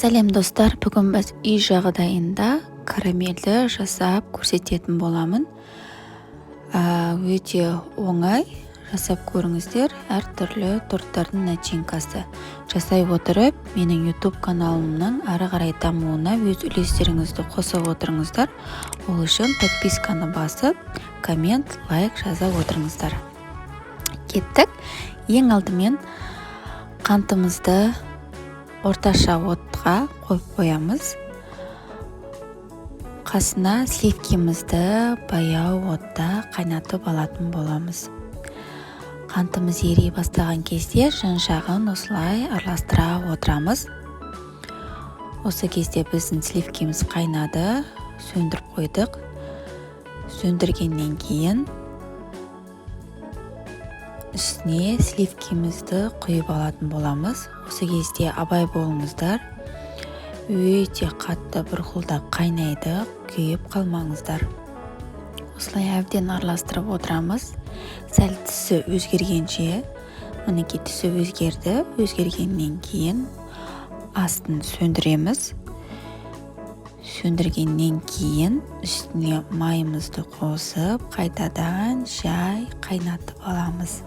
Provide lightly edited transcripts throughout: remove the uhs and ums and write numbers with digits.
Сәлем достар, бүгін біз үй жағдайында карамельді жасап көрсететін боламын. Өте оңай, жасап көріңіздер. Әртүрлі торттардың начинкасы. Жасай отырып, менің YouTube каналымның ары қарай дамуына өз үлестеріңізді қосып отырыңыздар. Ол үшін подписканы басып, коммент, лайк жаза отырыңыздар. Кеттік. Ең алдымен қантымызды орташа отқа қойып қоямыз. Қасына сливкемізді баяу отта қайнатып алатын боламыз. Қантымыз ери бастаған кезде жан-жағын осылай араластыра отырамыз. Осы кезде біздің сливкеміз қайнады, сөндіріп қойдық. Сөндіргеннен кейін үстіне сливкемізді құйып алатын боламыз. Осы кезде абай болыңыздар. Өте қатты бұрқылдап қайнайды, күйіп қалмаңыздар. Осылай әбден араластырып отырамыз. Сәл түсі өзгергенше, мінекей түсі өзгерді. Өзгергеннен кейін астын сөндіреміз. Сөндіргеннен кейін үстіне майымызды қосып, қайтадан жай қайнатып аламыз.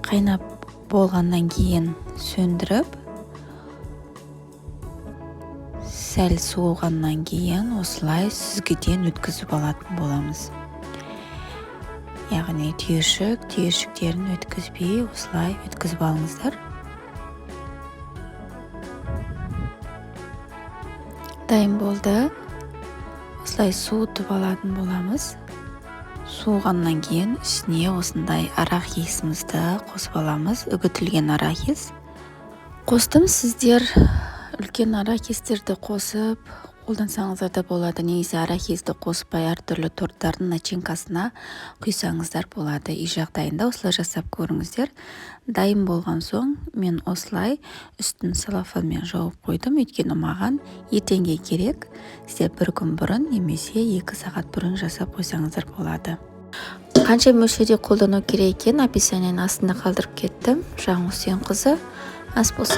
Қайнап болғаннан кейін сөндіріп, сәл суығаннан кейін осылай сүзгіден өткізіп алатын боламыз. Яғни түйіршіктерін өткізбей, осылай өткізіп алыңыздар. Дайын болды. Осылай суытып алатын боламыз. Суығаннан кейін үстіне осындай арахисімізді қосып аламыз. Үгітілген арахис. Қостым, сіздер үлкен арахистерді қосып қолдансаңыздар да болады. Негізі арахисті қоспай әртүрлі торттардың начинкасына құйсаңыздар болады. Үй жағдайында осылай жасап көріңіздер. Дайын болған соң мен осылай үстін салафанмен жауып қойдым. Өйткені маған ертеңге керек. Сіздер бір күн бұрын немесе 2 сағат бұрын жасап қойсаңыздар болады. Қанша мөлшерде қолдану керек екен описаниенің астында қалдырып кеттім. Жаңыл Үсенқызы. Ас болсын.